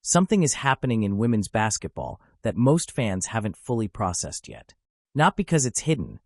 Something is happening in women's basketball that most fans haven't fully processed yet. Not because it's hidden,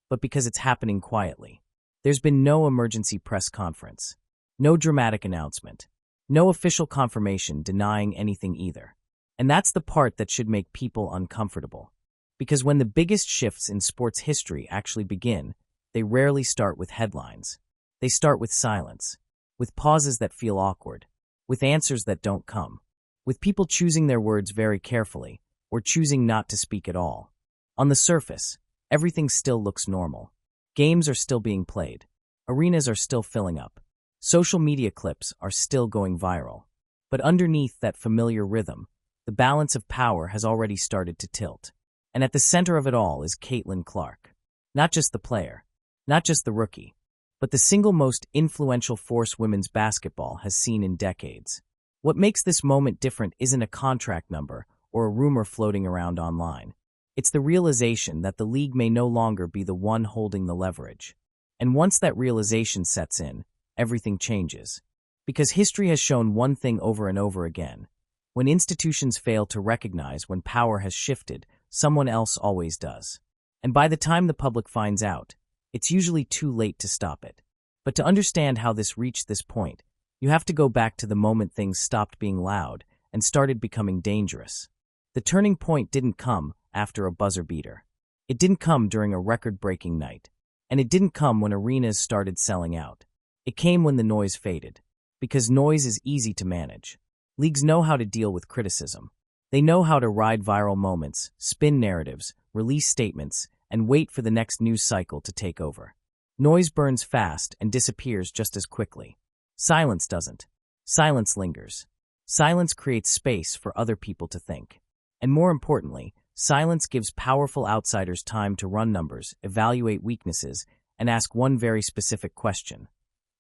but because it's happening quietly. There's been no emergency press conference, no dramatic announcement, no official confirmation denying anything either. And that's the part that should make people uncomfortable. Because when the biggest shifts in sports history actually begin, they rarely start with headlines. They start with silence, with pauses that feel awkward, with answers that don't come, with people choosing their words very carefully, or choosing not to speak at all. On the surface, everything still looks normal. Games are still being played. Arenas are still filling up. Social media clips are still going viral. But underneath that familiar rhythm, the balance of power has already started to tilt. And at the center of it all is Caitlin Clark. Not just the player, not just the rookie, but the single most influential force women's basketball has seen in decades. What makes this moment different isn't a contract number or a rumor floating around online. It's the realization that the league may no longer be the one holding the leverage. And once that realization sets in, everything changes. Because history has shown one thing over and over again. When institutions fail to recognize when power has shifted, someone else always does. And by the time the public finds out, it's usually too late to stop it. But to understand how this reached this point, you have to go back to the moment things stopped being loud and started becoming dangerous. The turning point didn't come after a buzzer beater. It didn't come during a record-breaking night. And it didn't come when arenas started selling out. It came when the noise faded. Because noise is easy to manage. Leagues know how to deal with criticism. They know how to ride viral moments, spin narratives, release statements, and wait for the next news cycle to take over. Noise burns fast and disappears just as quickly. Silence doesn't. Silence lingers. Silence creates space for other people to think. And more importantly, silence gives powerful outsiders time to run numbers, evaluate weaknesses, and ask one very specific question.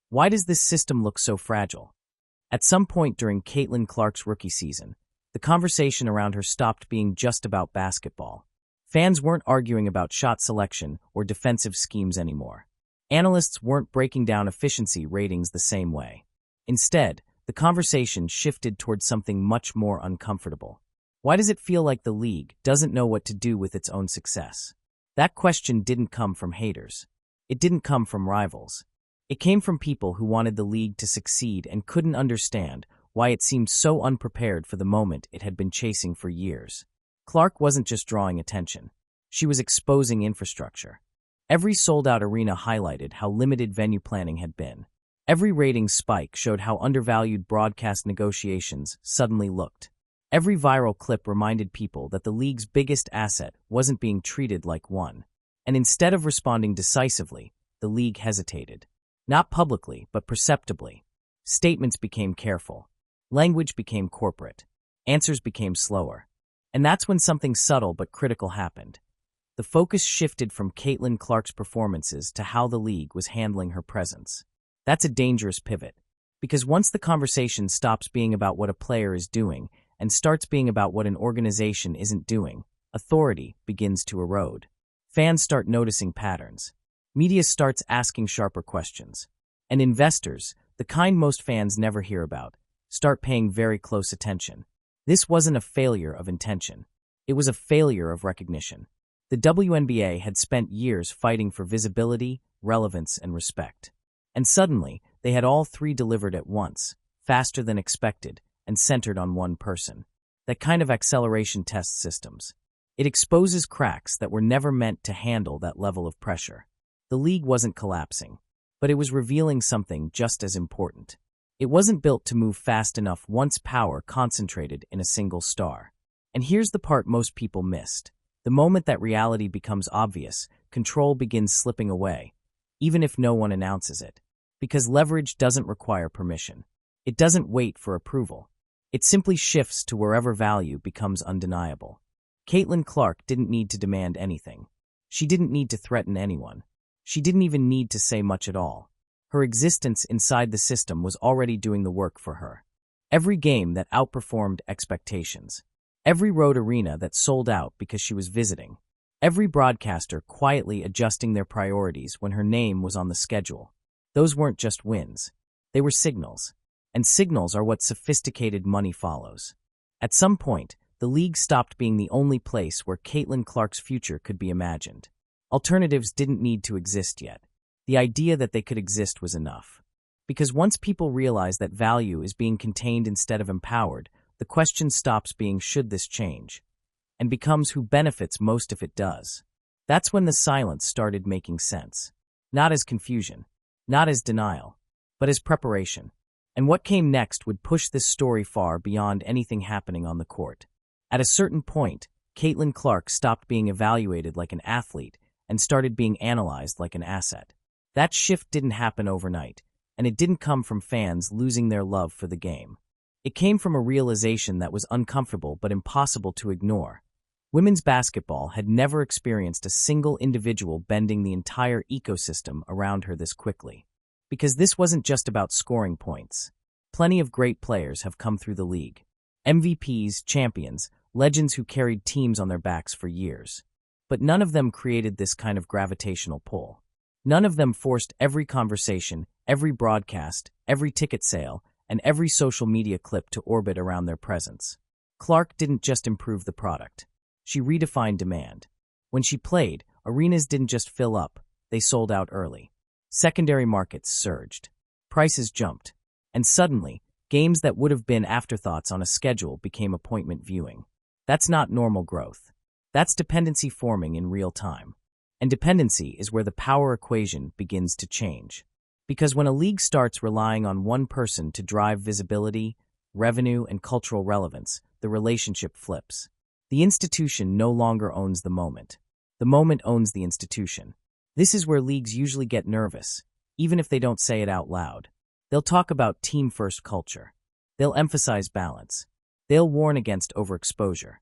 Why does this system look so fragile? At some point during Caitlin Clark's rookie season, the conversation around her stopped being just about basketball. Fans weren't arguing about shot selection or defensive schemes anymore. Analysts weren't breaking down efficiency ratings the same way. Instead, the conversation shifted towards something much more uncomfortable. Why does it feel like the league doesn't know what to do with its own success? That question didn't come from haters. It didn't come from rivals. It came from people who wanted the league to succeed and couldn't understand why it seemed so unprepared for the moment it had been chasing for years. Clark wasn't just drawing attention. She was exposing infrastructure. Every sold-out arena highlighted how limited venue planning had been. Every ratings spike showed how undervalued broadcast negotiations suddenly looked. Every viral clip reminded people that the league's biggest asset wasn't being treated like one. And instead of responding decisively, the league hesitated. Not publicly, but perceptibly. Statements became careful. Language became corporate. Answers became slower. And that's when something subtle but critical happened. The focus shifted from Caitlin Clark's performances to how the league was handling her presence. That's a dangerous pivot. Because once the conversation stops being about what a player is doing and starts being about what an organization isn't doing, authority begins to erode. Fans start noticing patterns. Media starts asking sharper questions. And investors, the kind most fans never hear about, start paying very close attention. This wasn't a failure of intention. It was a failure of recognition. The WNBA had spent years fighting for visibility, relevance, and respect. And suddenly, they had all three delivered at once, faster than expected, and centered on one person. That kind of acceleration tests systems. It exposes cracks that were never meant to handle that level of pressure. The league wasn't collapsing, but it was revealing something just as important. It wasn't built to move fast enough once power concentrated in a single star. And here's the part most people missed. The moment that reality becomes obvious, control begins slipping away, even if no one announces it. Because leverage doesn't require permission. It doesn't wait for approval. It simply shifts to wherever value becomes undeniable. Caitlin Clark didn't need to demand anything. She didn't need to threaten anyone. She didn't even need to say much at all. Her existence inside the system was already doing the work for her. Every game that outperformed expectations. Every road arena that sold out because she was visiting. Every broadcaster quietly adjusting their priorities when her name was on the schedule. Those weren't just wins. They were signals. And signals are what sophisticated money follows. At some point, the league stopped being the only place where Caitlin Clark's future could be imagined. Alternatives didn't need to exist yet. The idea that they could exist was enough. Because once people realize that value is being contained instead of empowered, the question stops being should this change, and becomes who benefits most if it does. That's when the silence started making sense. Not as confusion, not as denial, but as preparation. And what came next would push this story far beyond anything happening on the court. At a certain point, Caitlin Clark stopped being evaluated like an athlete and started being analyzed like an asset. That shift didn't happen overnight, and it didn't come from fans losing their love for the game. It came from a realization that was uncomfortable but impossible to ignore. Women's basketball had never experienced a single individual bending the entire ecosystem around her this quickly. Because this wasn't just about scoring points. Plenty of great players have come through the league. MVPs, champions, legends who carried teams on their backs for years. But none of them created this kind of gravitational pull. None of them forced every conversation, every broadcast, every ticket sale, and every social media clip to orbit around their presence. Clark didn't just improve the product. She redefined demand. When she played, arenas didn't just fill up, they sold out early. Secondary markets surged. Prices jumped. And suddenly, games that would have been afterthoughts on a schedule became appointment viewing. That's not normal growth. That's dependency forming in real time. And dependency is where the power equation begins to change. Because when a league starts relying on one person to drive visibility, revenue, and cultural relevance, the relationship flips. The institution no longer owns the moment. The moment owns the institution. This is where leagues usually get nervous, even if they don't say it out loud. They'll talk about team-first culture. They'll emphasize balance. They'll warn against overexposure.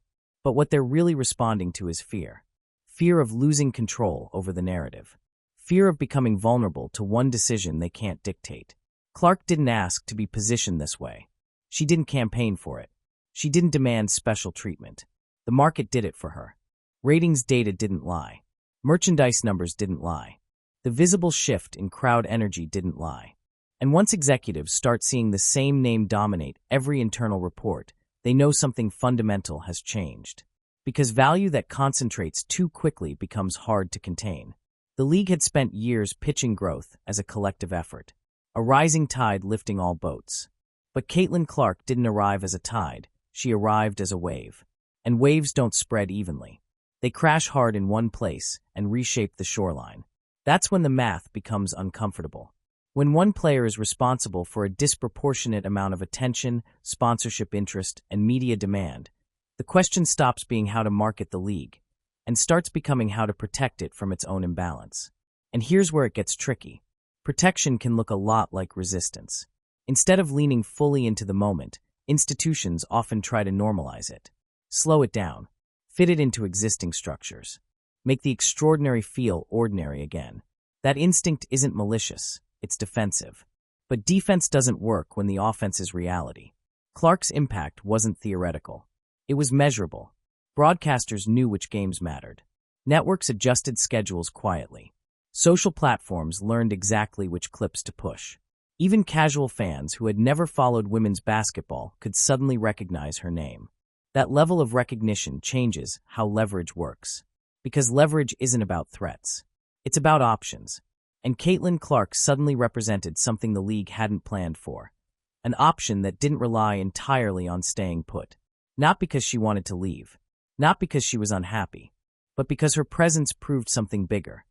But what they're really responding to is fear. Fear of losing control over the narrative. Fear of becoming vulnerable to one decision they can't dictate. Clark didn't ask to be positioned this way. She didn't campaign for it. She didn't demand special treatment. The market did it for her. Ratings data didn't lie. Merchandise numbers didn't lie. The visible shift in crowd energy didn't lie. And once executives start seeing the same name dominate every internal report, they know something fundamental has changed. Because value that concentrates too quickly becomes hard to contain. The league had spent years pitching growth as a collective effort, a rising tide lifting all boats. But Caitlin Clark didn't arrive as a tide, she arrived as a wave. And waves don't spread evenly. They crash hard in one place and reshape the shoreline. That's when the math becomes uncomfortable. When one player is responsible for a disproportionate amount of attention, sponsorship interest, and media demand, the question stops being how to market the league and starts becoming how to protect it from its own imbalance. And here's where it gets tricky. Protection can look a lot like resistance. Instead of leaning fully into the moment, institutions often try to normalize it. Slow it down. Fit it into existing structures. Make the extraordinary feel ordinary again. That instinct isn't malicious, it's defensive. But defense doesn't work when the offense is reality. Clark's impact wasn't theoretical. It was measurable. Broadcasters knew which games mattered. Networks adjusted schedules quietly. Social platforms learned exactly which clips to push. Even casual fans who had never followed women's basketball could suddenly recognize her name. That level of recognition changes how leverage works. Because leverage isn't about threats. It's about options. And Caitlin Clark suddenly represented something the league hadn't planned for. An option that didn't rely entirely on staying put. Not because she wanted to leave. Not because she was unhappy. But because her presence proved something bigger.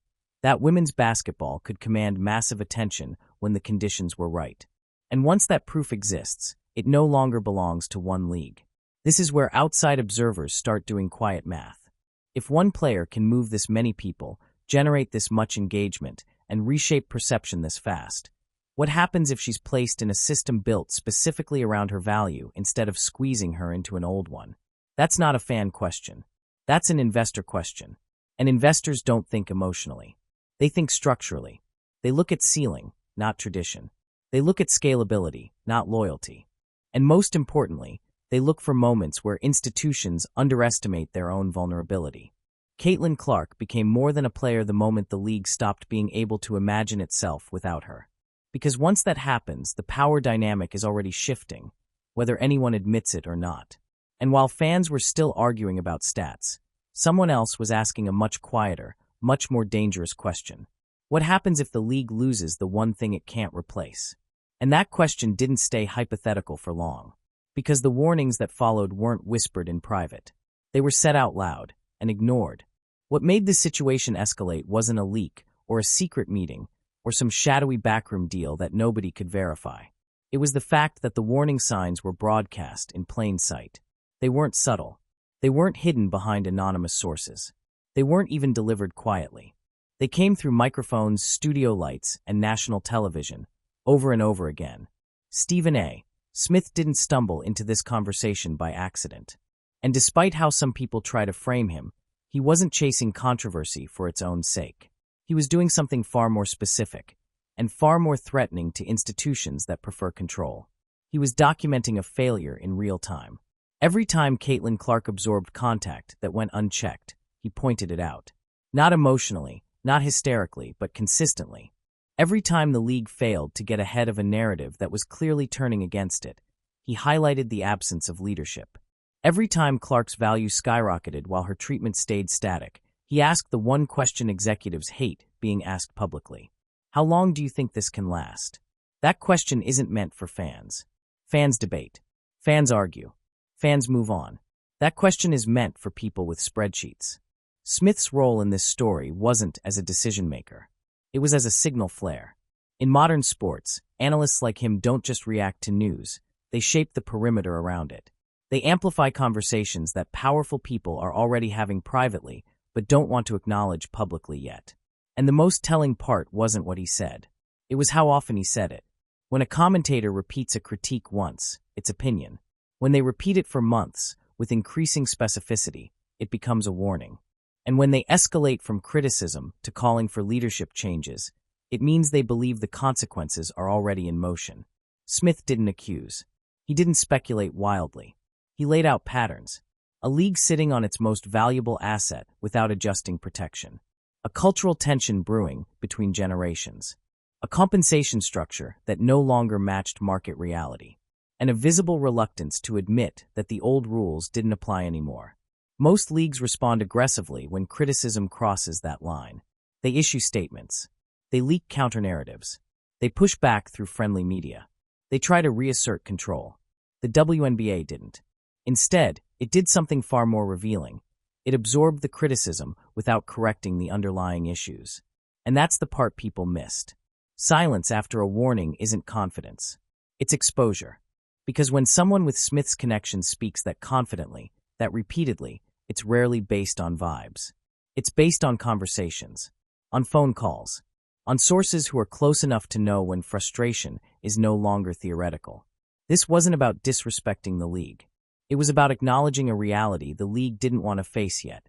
That women's basketball could command massive attention when the conditions were right. And once that proof exists, it no longer belongs to one league. This is where outside observers start doing quiet math. If one player can move this many people, generate this much engagement, and reshape perception this fast, what happens if she's placed in a system built specifically around her value instead of squeezing her into an old one? That's not a fan question. That's an investor question. And investors don't think emotionally. They think structurally. They look at ceiling, not tradition. They look at scalability, not loyalty. And most importantly, they look for moments where institutions underestimate their own vulnerability. Caitlin Clark became more than a player the moment the league stopped being able to imagine itself without her. Because once that happens, the power dynamic is already shifting, whether anyone admits it or not. And while fans were still arguing about stats, someone else was asking a much quieter, much more dangerous question. What happens if the league loses the one thing it can't replace? And that question didn't stay hypothetical for long, because the warnings that followed weren't whispered in private. They were said out loud and ignored. What made this situation escalate wasn't a leak or a secret meeting or some shadowy backroom deal that nobody could verify. It was the fact that the warning signs were broadcast in plain sight. They weren't subtle. They weren't hidden behind anonymous sources. They weren't even delivered quietly. They came through microphones, studio lights, and national television, over and over again. Stephen A. Smith didn't stumble into this conversation by accident. And despite how some people try to frame him, he wasn't chasing controversy for its own sake. He was doing something far more specific, and far more threatening to institutions that prefer control. He was documenting a failure in real time. Every time Caitlin Clark absorbed contact that went unchecked, he pointed it out. Not emotionally, not hysterically, but consistently. Every time the league failed to get ahead of a narrative that was clearly turning against it, he highlighted the absence of leadership. Every time Clark's value skyrocketed while her treatment stayed static, he asked the one question executives hate being asked publicly. How long do you think this can last? That question isn't meant for fans. Fans debate. Fans argue. Fans move on. That question is meant for people with spreadsheets. Smith's role in this story wasn't as a decision maker. It was as a signal flare. In modern sports, analysts like him don't just react to news, they shape the perimeter around it. They amplify conversations that powerful people are already having privately, but don't want to acknowledge publicly yet. And the most telling part wasn't what he said. It was how often he said it. When a commentator repeats a critique once, it's opinion. When they repeat it for months, with increasing specificity, it becomes a warning. And when they escalate from criticism to calling for leadership changes, it means they believe the consequences are already in motion. Smith didn't accuse. He didn't speculate wildly. He laid out patterns. A league sitting on its most valuable asset without adjusting protection. A cultural tension brewing between generations. A compensation structure that no longer matched market reality. And a visible reluctance to admit that the old rules didn't apply anymore. Most leagues respond aggressively when criticism crosses that line. They issue statements. They leak counter-narratives. They push back through friendly media. They try to reassert control. The WNBA didn't. Instead, it did something far more revealing. It absorbed the criticism without correcting the underlying issues. And that's the part people missed. Silence after a warning isn't confidence. It's exposure. Because when someone with Smith's connections speaks that confidently, that repeatedly, it's rarely based on vibes. It's based on conversations, on phone calls, on sources who are close enough to know when frustration is no longer theoretical. This wasn't about disrespecting the league. It was about acknowledging a reality the league didn't want to face yet.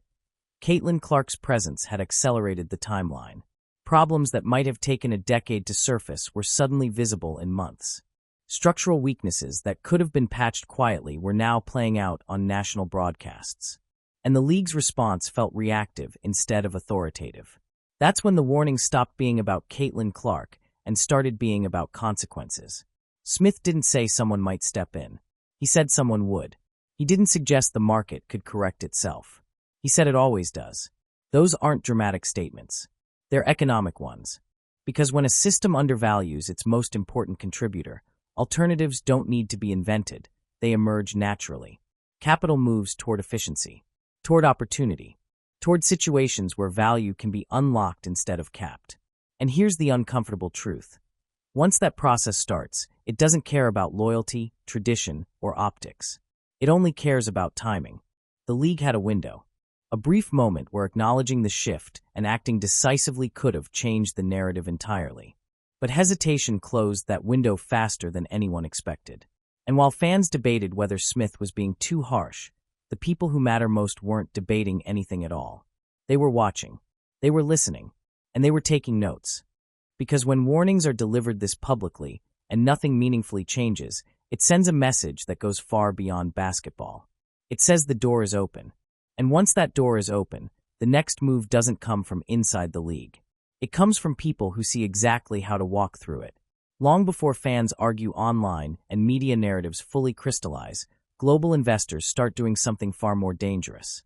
Caitlin Clark's presence had accelerated the timeline. Problems that might have taken a decade to surface were suddenly visible in months. Structural weaknesses that could have been patched quietly were now playing out on national broadcasts. And the league's response felt reactive instead of authoritative. That's when the warning stopped being about Caitlin Clark and started being about consequences. Smith didn't say someone might step in. He said someone would. He didn't suggest the market could correct itself. He said it always does. Those aren't dramatic statements. They're economic ones. Because when a system undervalues its most important contributor, alternatives don't need to be invented. They emerge naturally. Capital moves toward efficiency, toward opportunity, toward situations where value can be unlocked instead of capped. And here's the uncomfortable truth. Once that process starts, it doesn't care about loyalty, tradition, or optics. It only cares about timing. The league had a window. A brief moment where acknowledging the shift and acting decisively could have changed the narrative entirely. But hesitation closed that window faster than anyone expected. And while fans debated whether Smith was being too harsh, the people who matter most weren't debating anything at all. They were watching. They were listening. And they were taking notes. Because when warnings are delivered this publicly and nothing meaningfully changes, it sends a message that goes far beyond basketball. It says the door is open. And once that door is open, the next move doesn't come from inside the league. It comes from people who see exactly how to walk through it. Long before fans argue online and media narratives fully crystallize, global investors start doing something far more dangerous.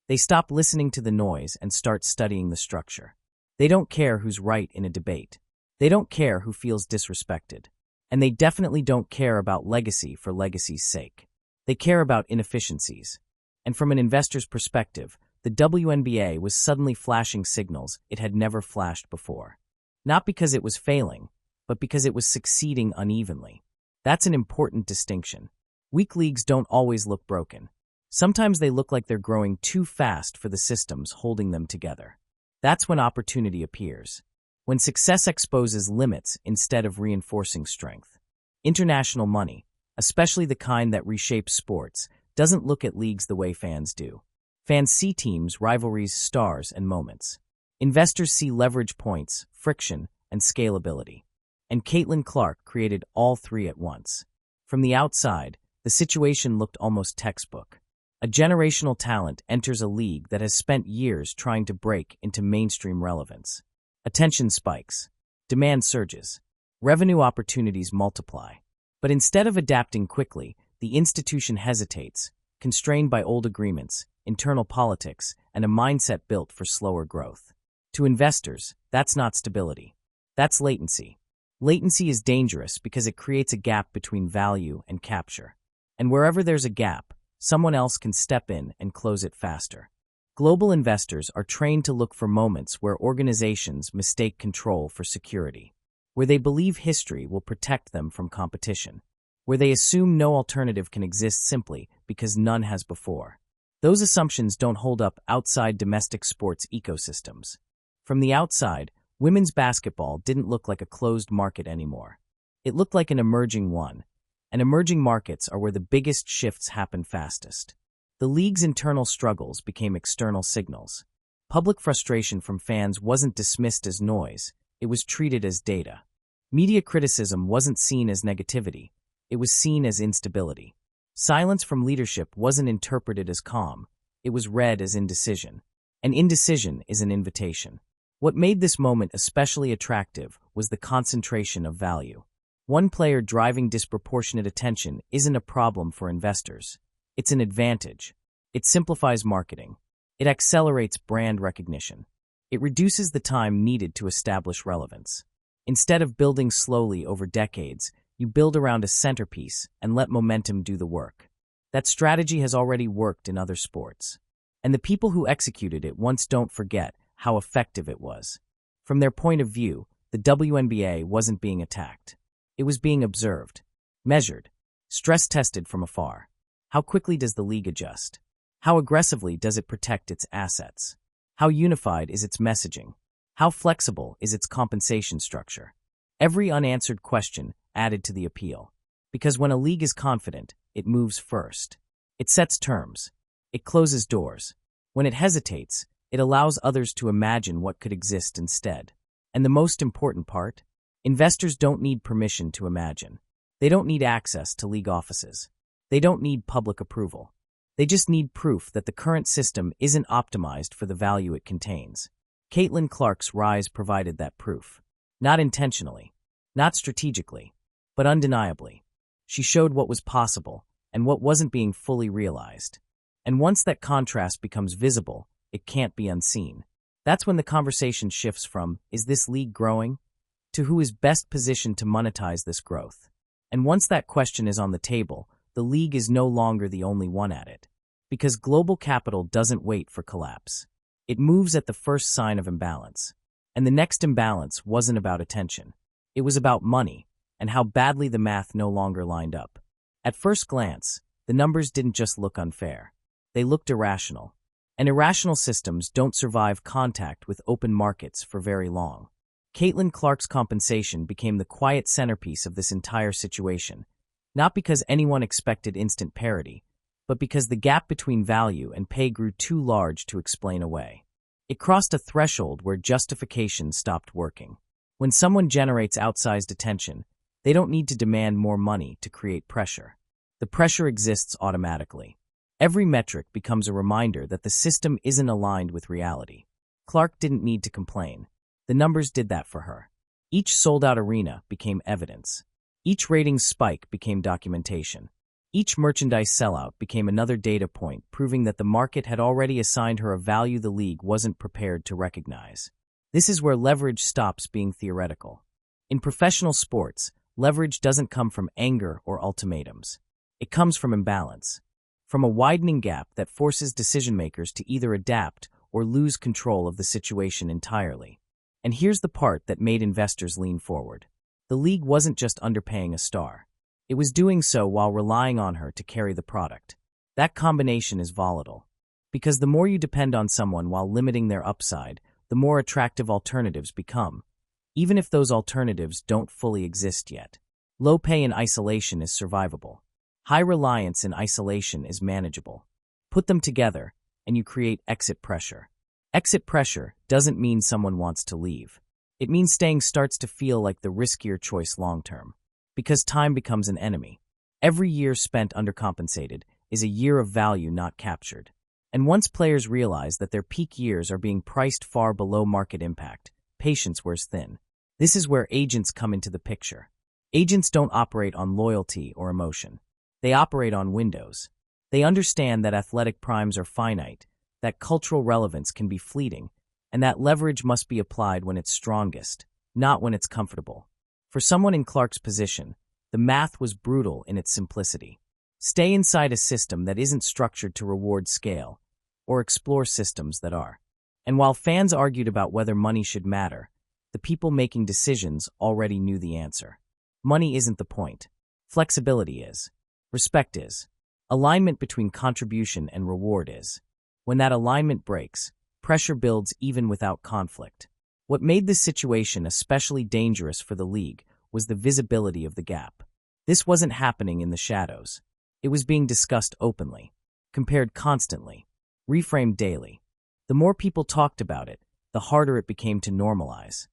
They stop listening to the noise and start studying the structure. They don't care who's right in a debate. They don't care who feels disrespected. And they definitely don't care about legacy for legacy's sake. They care about inefficiencies. And from an investor's perspective, the WNBA was suddenly flashing signals it had never flashed before. Not because it was failing, but because it was succeeding unevenly. That's an important distinction. Weak leagues don't always look broken. Sometimes they look like they're growing too fast for the systems holding them together. That's when opportunity appears. When success exposes limits instead of reinforcing strength. International money, especially the kind that reshapes sports, doesn't look at leagues the way fans do. Fans see teams, rivalries, stars, and moments. Investors see leverage points, friction, and scalability. And Caitlin Clark created all three at once. From the outside, the situation looked almost textbook. A generational talent enters a league that has spent years trying to break into mainstream relevance. Attention spikes. Demand surges. Revenue opportunities multiply. But instead of adapting quickly, the institution hesitates, constrained by old agreements, internal politics, and a mindset built for slower growth. To investors, that's not stability. That's latency. Latency is dangerous because it creates a gap between value and capture. And wherever there's a gap, someone else can step in and close it faster. Global investors are trained to look for moments where organizations mistake control for security, where they believe history will protect them from competition, where they assume no alternative can exist simply because none has before. Those assumptions don't hold up outside domestic sports ecosystems. From the outside, women's basketball didn't look like a closed market anymore. It looked like an emerging one, and emerging markets are where the biggest shifts happen fastest. The league's internal struggles became external signals. Public frustration from fans wasn't dismissed as noise, it was treated as data. Media criticism wasn't seen as negativity, it was seen as instability. Silence from leadership wasn't interpreted as calm, it was read as indecision. And indecision is an invitation. What made this moment especially attractive was the concentration of value. One player driving disproportionate attention isn't a problem for investors. It's an advantage. It simplifies marketing. It accelerates brand recognition. It reduces the time needed to establish relevance. Instead of building slowly over decades, you build around a centerpiece and let momentum do the work. That strategy has already worked in other sports. And the people who executed it once don't forget how effective it was. From their point of view, the WNBA wasn't being attacked. It was being observed, measured, stress-tested from afar. How quickly does the league adjust? How aggressively does it protect its assets? How unified is its messaging? How flexible is its compensation structure? Every unanswered question added to the appeal. Because when a league is confident, it moves first. It sets terms. It closes doors. When it hesitates, it allows others to imagine what could exist instead. And the most important part? Investors don't need permission to imagine. They don't need access to league offices. They don't need public approval. They just need proof that the current system isn't optimized for the value it contains. Caitlin Clark's rise provided that proof. Not intentionally, not strategically, but undeniably. She showed what was possible and what wasn't being fully realized. And once that contrast becomes visible, it can't be unseen. That's when the conversation shifts from, is this league growing, to who is best positioned to monetize this growth. And once that question is on the table, the league is no longer the only one at it. Because global capital doesn't wait for collapse. It moves at the first sign of imbalance. And the next imbalance wasn't about attention. It was about money, and how badly the math no longer lined up. At first glance, the numbers didn't just look unfair. They looked irrational. And irrational systems don't survive contact with open markets for very long. Caitlin Clark's compensation became the quiet centerpiece of this entire situation, not because anyone expected instant parity, but because the gap between value and pay grew too large to explain away. It crossed a threshold where justification stopped working. When someone generates outsized attention, they don't need to demand more money to create pressure. The pressure exists automatically. Every metric becomes a reminder that the system isn't aligned with reality. Clark didn't need to complain. The numbers did that for her. Each sold-out arena became evidence. Each ratings spike became documentation. Each merchandise sellout became another data point, proving that the market had already assigned her a value the league wasn't prepared to recognize. This is where leverage stops being theoretical. In professional sports, leverage doesn't come from anger or ultimatums. It comes from imbalance, from a widening gap that forces decision-makers to either adapt or lose control of the situation entirely. And here's the part that made investors lean forward. The league wasn't just underpaying a star. It was doing so while relying on her to carry the product. That combination is volatile, because the more you depend on someone while limiting their upside, the more attractive alternatives become, even if those alternatives don't fully exist yet. Low pay in isolation is survivable. High reliance in isolation is manageable. Put them together, and you create exit pressure. Exit pressure doesn't mean someone wants to leave. It means staying starts to feel like the riskier choice long-term. Because time becomes an enemy. Every year spent undercompensated is a year of value not captured. And once players realize that their peak years are being priced far below market impact, patience wears thin. This is where agents come into the picture. Agents don't operate on loyalty or emotion. They operate on windows. They understand that athletic primes are finite, that cultural relevance can be fleeting, and that leverage must be applied when it's strongest, not when it's comfortable. For someone in Clark's position, the math was brutal in its simplicity. Stay inside a system that isn't structured to reward scale, or explore systems that are. And while fans argued about whether money should matter, the people making decisions already knew the answer. Money isn't the point. Flexibility is. Respect is. Alignment between contribution and reward is. When that alignment breaks, pressure builds even without conflict. What made this situation especially dangerous for the league was the visibility of the gap. This wasn't happening in the shadows. It was being discussed openly, compared constantly, reframed daily. The more people talked about it, the harder it became to normalize.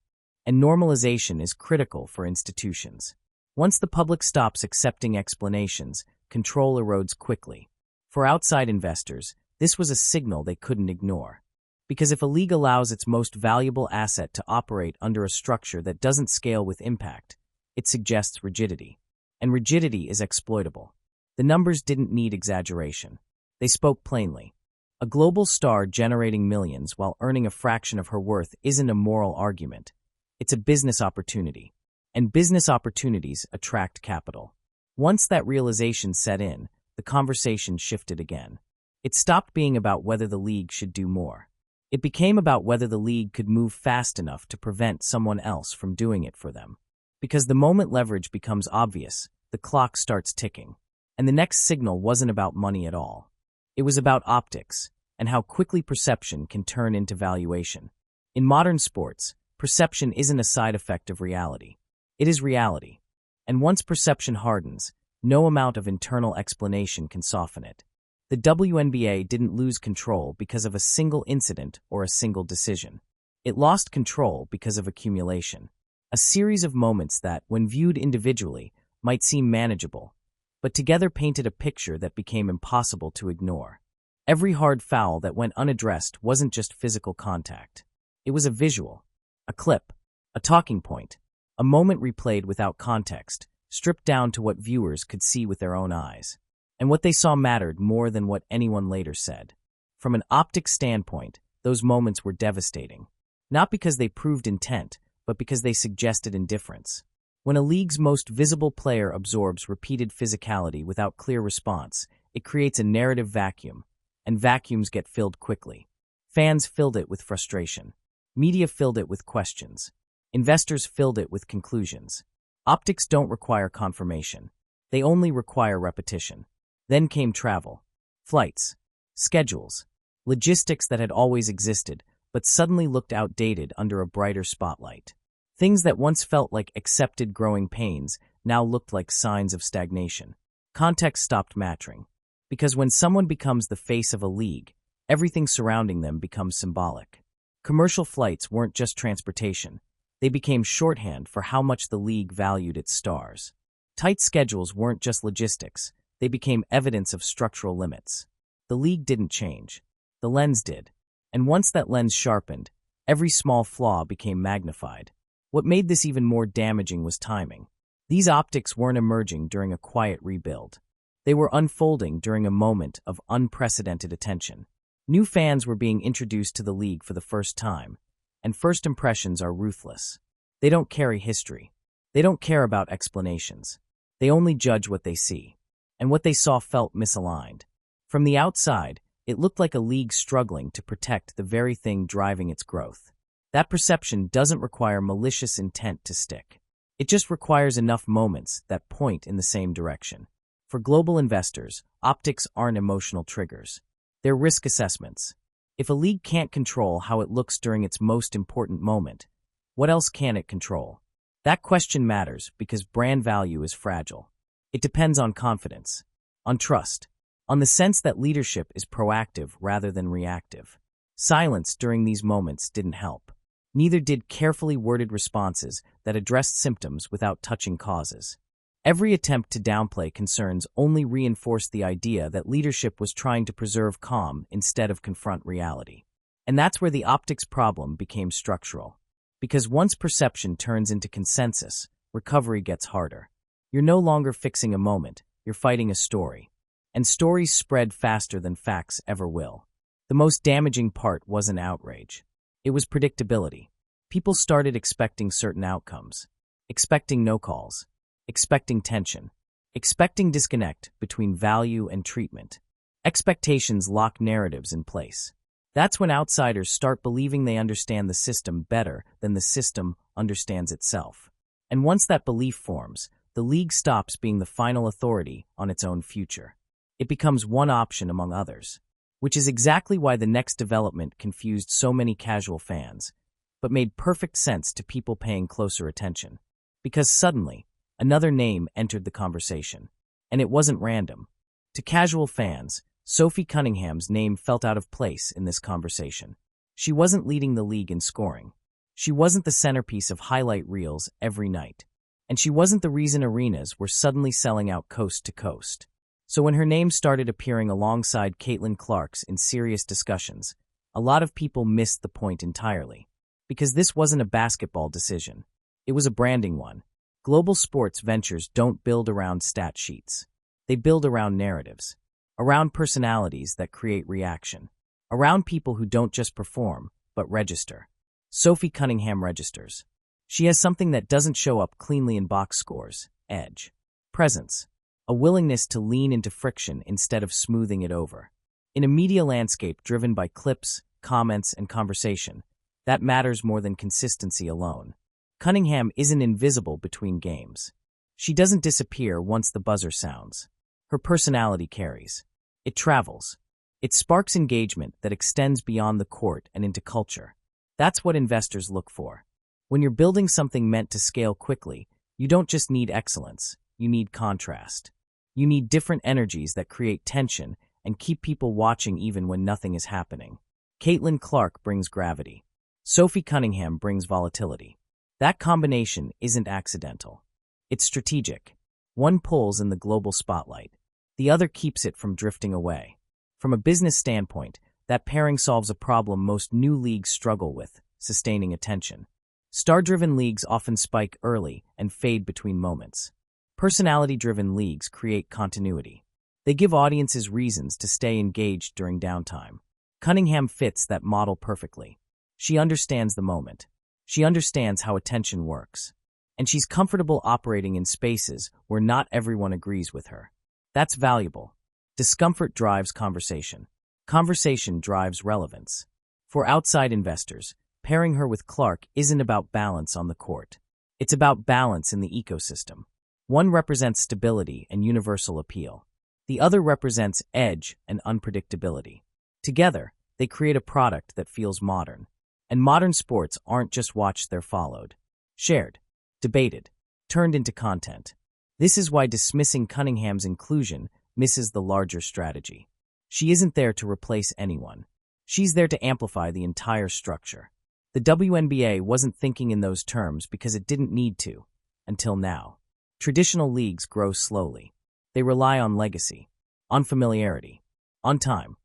And normalization is critical for institutions. Once the public stops accepting explanations, control erodes quickly. For outside investors, this was a signal they couldn't ignore. Because if a league allows its most valuable asset to operate under a structure that doesn't scale with impact, it suggests rigidity. And rigidity is exploitable. The numbers didn't need exaggeration. They spoke plainly. A global star generating millions while earning a fraction of her worth isn't a moral argument. It's a business opportunity. And business opportunities attract capital. Once that realization set in, the conversation shifted again. It stopped being about whether the league should do more. It became about whether the league could move fast enough to prevent someone else from doing it for them. Because the moment leverage becomes obvious, the clock starts ticking. And the next signal wasn't about money at all. It was about optics, and how quickly perception can turn into valuation. In modern sports, perception isn't a side effect of reality. It is reality. And once perception hardens, no amount of internal explanation can soften it. The WNBA didn't lose control because of a single incident or a single decision. It lost control because of accumulation. A series of moments that, when viewed individually, might seem manageable, but together painted a picture that became impossible to ignore. Every hard foul that went unaddressed wasn't just physical contact. It was a visual, a clip, a talking point, a moment replayed without context, stripped down to what viewers could see with their own eyes. And what they saw mattered more than what anyone later said. From an optics standpoint, those moments were devastating. Not because they proved intent, but because they suggested indifference. When a league's most visible player absorbs repeated physicality without clear response, it creates a narrative vacuum, and vacuums get filled quickly. Fans filled it with frustration. Media filled it with questions. Investors filled it with conclusions. Optics don't require confirmation. They only require repetition. Then came travel, flights, schedules, logistics that had always existed, but suddenly looked outdated under a brighter spotlight. Things that once felt like accepted growing pains now looked like signs of stagnation. Context stopped mattering. Because when someone becomes the face of a league, everything surrounding them becomes symbolic. Commercial flights weren't just transportation. They became shorthand for how much the league valued its stars. Tight schedules weren't just logistics. They became evidence of structural limits. The league didn't change. The lens did. And once that lens sharpened, every small flaw became magnified. What made this even more damaging was timing. These optics weren't emerging during a quiet rebuild. They were unfolding during a moment of unprecedented attention. New fans were being introduced to the league for the first time, and first impressions are ruthless. They don't carry history. They don't care about explanations. They only judge what they see. And what they saw felt misaligned. From the outside, it looked like a league struggling to protect the very thing driving its growth. That perception doesn't require malicious intent to stick. It just requires enough moments that point in the same direction. For global investors, optics aren't emotional triggers. They're risk assessments. If a league can't control how it looks during its most important moment, what else can it control? That question matters because brand value is fragile. It depends on confidence, on trust, on the sense that leadership is proactive rather than reactive. Silence during these moments didn't help. Neither did carefully worded responses that addressed symptoms without touching causes. Every attempt to downplay concerns only reinforced the idea that leadership was trying to preserve calm instead of confront reality. And that's where the optics problem became structural. Because once perception turns into consensus, recovery gets harder. You're no longer fixing a moment, you're fighting a story. And stories spread faster than facts ever will. The most damaging part wasn't outrage. It was predictability. People started expecting certain outcomes. Expecting no calls. Expecting tension. Expecting disconnect between value and treatment. Expectations lock narratives in place. That's when outsiders start believing they understand the system better than the system understands itself. And once that belief forms, the league stops being the final authority on its own future. It becomes one option among others, which is exactly why the next development confused so many casual fans, but made perfect sense to people paying closer attention. Because suddenly, another name entered the conversation, and it wasn't random. To casual fans, Sophie Cunningham's name felt out of place in this conversation. She wasn't leading the league in scoring. She wasn't the centerpiece of highlight reels every night. And she wasn't the reason arenas were suddenly selling out coast to coast. So when her name started appearing alongside Caitlin Clark's in serious discussions, a lot of people missed the point entirely. Because this wasn't a basketball decision. It was a branding one. Global sports ventures don't build around stat sheets. They build around narratives. Around personalities that create reaction. Around people who don't just perform, but register. Sophie Cunningham registers. She has something that doesn't show up cleanly in box scores: edge. Presence. A willingness to lean into friction instead of smoothing it over. In a media landscape driven by clips, comments, and conversation, that matters more than consistency alone. Cunningham isn't invisible between games. She doesn't disappear once the buzzer sounds. Her personality carries. It travels. It sparks engagement that extends beyond the court and into culture. That's what investors look for. When you're building something meant to scale quickly, you don't just need excellence, you need contrast. You need different energies that create tension and keep people watching even when nothing is happening. Caitlin Clark brings gravity. Sophie Cunningham brings volatility. That combination isn't accidental. It's strategic. One pulls in the global spotlight. The other keeps it from drifting away. From a business standpoint, that pairing solves a problem most new leagues struggle with: sustaining attention. Star-driven leagues often spike early and fade between moments. Personality-driven leagues create continuity. They give audiences reasons to stay engaged during downtime. Cunningham fits that model perfectly. She understands the moment. She understands how attention works. And she's comfortable operating in spaces where not everyone agrees with her. That's valuable. Discomfort drives conversation. Conversation drives relevance. For outside investors, pairing her with Clark isn't about balance on the court. It's about balance in the ecosystem. One represents stability and universal appeal. The other represents edge and unpredictability. Together, they create a product that feels modern. And modern sports aren't just watched, they're followed. Shared. Debated. Turned into content. This is why dismissing Cunningham's inclusion misses the larger strategy. She isn't there to replace anyone. She's there to amplify the entire structure. The WNBA wasn't thinking in those terms because it didn't need to, until now. Traditional leagues grow slowly. They rely on legacy, on familiarity, on time.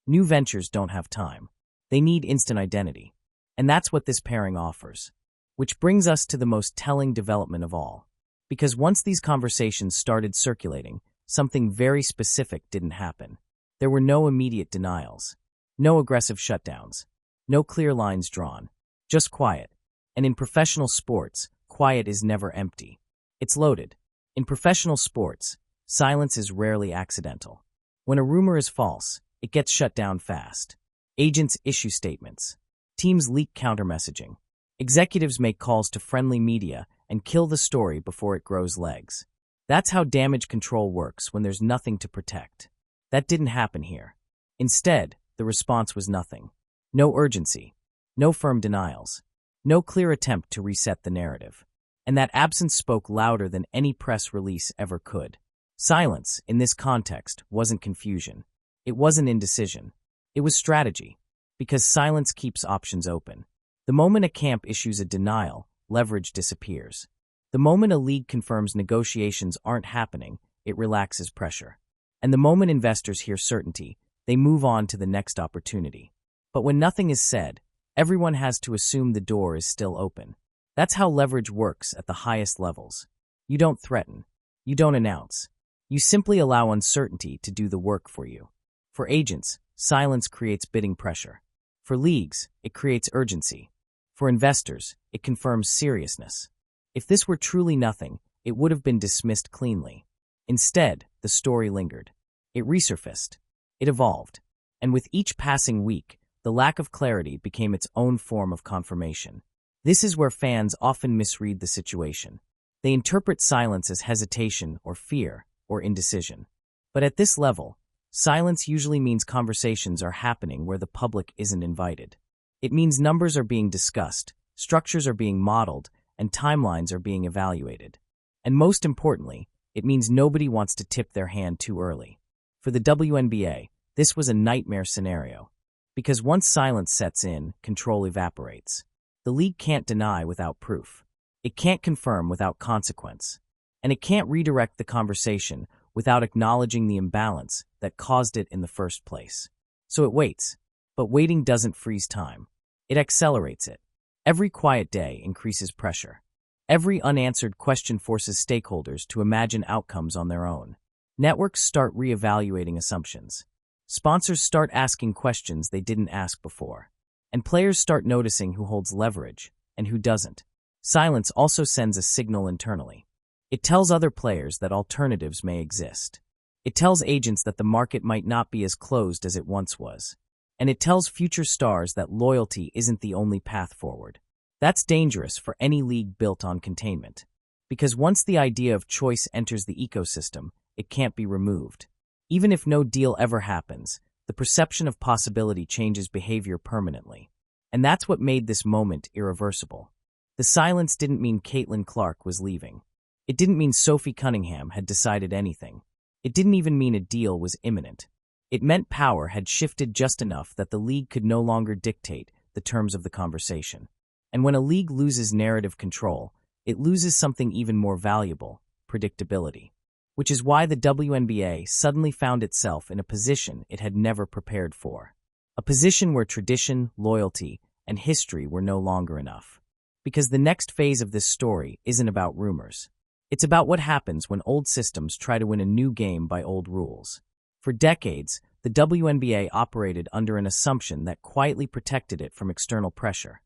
New ventures don't have time. They need instant identity. And that's what this pairing offers. Which brings us to the most telling development of all. Because once these conversations started circulating, something very specific didn't happen. There were no immediate denials, no aggressive shutdowns, no clear lines drawn, just quiet. And in professional sports, quiet is never empty. It's loaded. In professional sports, silence is rarely accidental. When a rumor is false, it gets shut down fast. Agents issue statements. Teams leak counter-messaging. Executives make calls to friendly media and kill the story before it grows legs. That's how damage control works when there's nothing to protect. That didn't happen here. Instead, the response was nothing. No urgency. No firm denials. No clear attempt to reset the narrative. And that absence spoke louder than any press release ever could. Silence, in this context, wasn't confusion. It wasn't indecision. It was strategy. Because silence keeps options open. The moment a camp issues a denial, leverage disappears. The moment a league confirms negotiations aren't happening, it relaxes pressure. And the moment investors hear certainty, they move on to the next opportunity. But when nothing is said, everyone has to assume the door is still open. That's how leverage works at the highest levels. You don't threaten. You don't announce. You simply allow uncertainty to do the work for you. For agents, silence creates bidding pressure. For leagues, it creates urgency. For investors, it confirms seriousness. If this were truly nothing, it would have been dismissed cleanly. Instead, the story lingered. It resurfaced. It evolved. And with each passing week, the lack of clarity became its own form of confirmation. This is where fans often misread the situation. They interpret silence as hesitation or fear or indecision. But at this level, silence usually means conversations are happening where the public isn't invited. It means numbers are being discussed, structures are being modeled, and timelines are being evaluated. And most importantly, it means nobody wants to tip their hand too early. For the WNBA, this was a nightmare scenario. Because once silence sets in, control evaporates. The league can't deny without proof. It can't confirm without consequence. And it can't redirect the conversation without acknowledging the imbalance that caused it in the first place. So it waits. But waiting doesn't freeze time. It accelerates it. Every quiet day increases pressure. Every unanswered question forces stakeholders to imagine outcomes on their own. Networks start reevaluating assumptions. Sponsors start asking questions they didn't ask before. And players start noticing who holds leverage and who doesn't. Silence also sends a signal internally. It tells other players that alternatives may exist. It tells agents that the market might not be as closed as it once was. And it tells future stars that loyalty isn't the only path forward. That's dangerous for any league built on containment. Because once the idea of choice enters the ecosystem, it can't be removed. Even if no deal ever happens, the perception of possibility changes behavior permanently. And that's what made this moment irreversible. The silence didn't mean Caitlin Clark was leaving. It didn't mean Sophie Cunningham had decided anything. It didn't even mean a deal was imminent. It meant power had shifted just enough that the league could no longer dictate the terms of the conversation. And when a league loses narrative control, it loses something even more valuable, predictability. Which is why the WNBA suddenly found itself in a position it had never prepared for. A position where tradition, loyalty, and history were no longer enough. Because the next phase of this story isn't about rumors. It's about what happens when old systems try to win a new game by old rules. For decades, the WNBA operated under an assumption that quietly protected it from external pressure.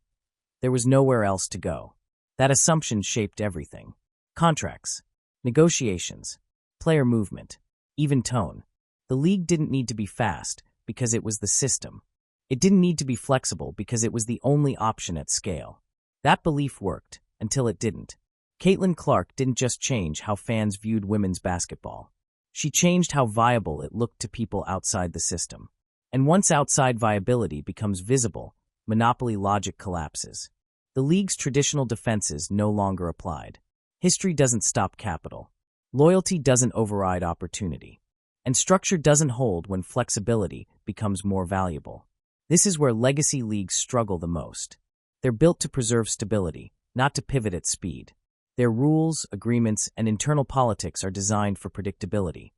There was nowhere else to go. That assumption shaped everything. Contracts, negotiations, player movement, even tone. The league didn't need to be fast because it was the system. It didn't need to be flexible because it was the only option at scale. That belief worked, until it didn't. Caitlin Clark didn't just change how fans viewed women's basketball. She changed how viable it looked to people outside the system. And once outside viability becomes visible, monopoly logic collapses. The league's traditional defenses no longer applied. History doesn't stop capital. Loyalty doesn't override opportunity. And structure doesn't hold when flexibility becomes more valuable. This is where legacy leagues struggle the most. They're built to preserve stability, not to pivot at speed. Their rules, agreements, and internal politics are designed for predictability,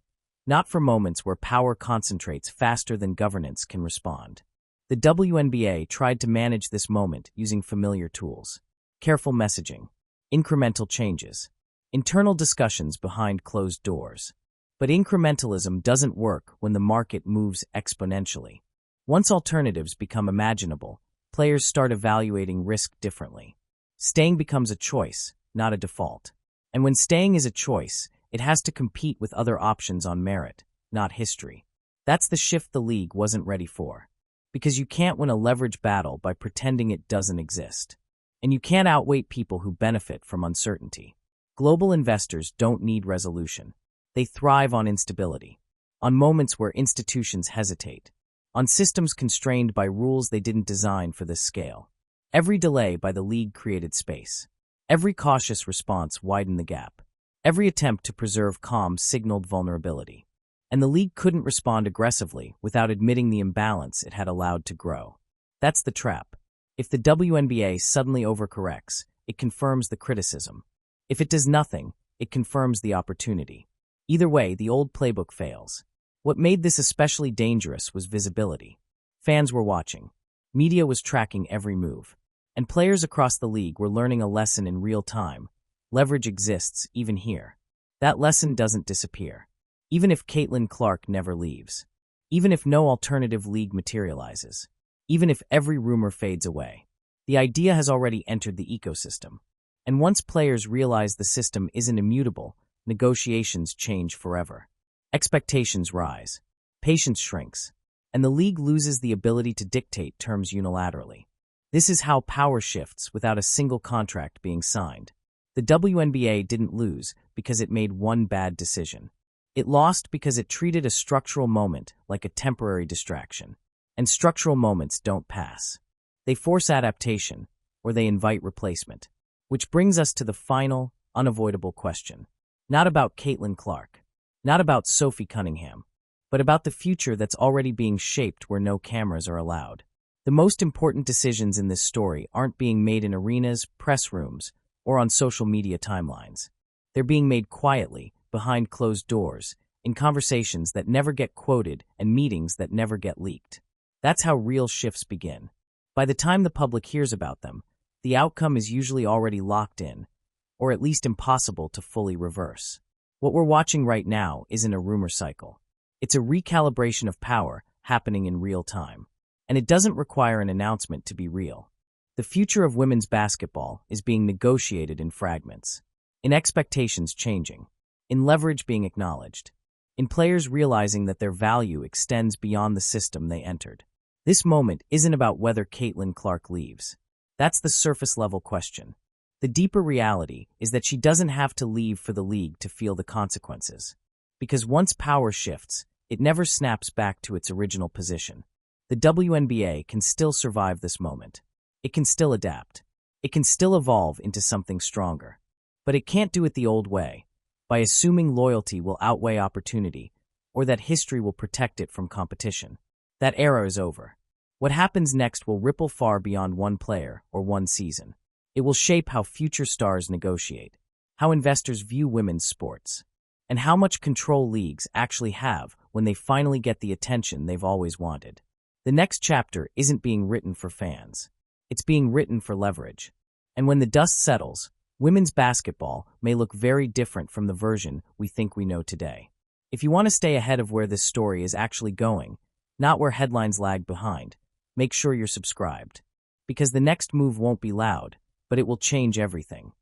not for moments where power concentrates faster than governance can respond. The WNBA tried to manage this moment using familiar tools. Careful messaging, incremental changes, internal discussions behind closed doors. But incrementalism doesn't work when the market moves exponentially. Once alternatives become imaginable, players start evaluating risk differently. Staying becomes a choice, not a default. And when staying is a choice, it has to compete with other options on merit, not history. That's the shift the league wasn't ready for. Because you can't win a leverage battle by pretending it doesn't exist. And you can't outweight people who benefit from uncertainty. Global investors don't need resolution. They thrive on instability, on moments where institutions hesitate, on systems constrained by rules they didn't design for this scale. Every delay by the league created space. Every cautious response widened the gap. Every attempt to preserve calm signaled vulnerability. And the league couldn't respond aggressively without admitting the imbalance it had allowed to grow. That's the trap. If the WNBA suddenly overcorrects, it confirms the criticism. If it does nothing, it confirms the opportunity. Either way, the old playbook fails. What made this especially dangerous was visibility. Fans were watching. Media was tracking every move. And players across the league were learning a lesson in real time. Leverage exists, even here. That lesson doesn't disappear. Even if Caitlin Clark never leaves. Even if no alternative league materializes. Even if every rumor fades away. The idea has already entered the ecosystem. And once players realize the system isn't immutable, negotiations change forever. Expectations rise. Patience shrinks. And the league loses the ability to dictate terms unilaterally. This is how power shifts without a single contract being signed. The WNBA didn't lose because it made one bad decision. It lost because it treated a structural moment like a temporary distraction. And structural moments don't pass. They force adaptation, or they invite replacement. Which brings us to the final, unavoidable question. Not about Caitlin Clark, not about Sophie Cunningham, but about the future that's already being shaped where no cameras are allowed. The most important decisions in this story aren't being made in arenas, press rooms, or on social media timelines. They're being made quietly, behind closed doors, in conversations that never get quoted and meetings that never get leaked. That's how real shifts begin. By the time the public hears about them, the outcome is usually already locked in, or at least impossible to fully reverse. What we're watching right now isn't a rumor cycle. It's a recalibration of power happening in real time. And it doesn't require an announcement to be real. The future of women's basketball is being negotiated in fragments, in expectations changing, in leverage being acknowledged, in players realizing that their value extends beyond the system they entered. This moment isn't about whether Caitlin Clark leaves. That's the surface-level question. The deeper reality is that she doesn't have to leave for the league to feel the consequences. Because once power shifts, it never snaps back to its original position. The WNBA can still survive this moment. It can still adapt. It can still evolve into something stronger. But it can't do it the old way, by assuming loyalty will outweigh opportunity, or that history will protect it from competition. That era is over. What happens next will ripple far beyond one player or one season. It will shape how future stars negotiate, how investors view women's sports, and how much control leagues actually have when they finally get the attention they've always wanted. The next chapter isn't being written for fans. It's being written for leverage. And when the dust settles, women's basketball may look very different from the version we think we know today. If you want to stay ahead of where this story is actually going, not where headlines lag behind, make sure you're subscribed. Because the next move won't be loud, but it will change everything.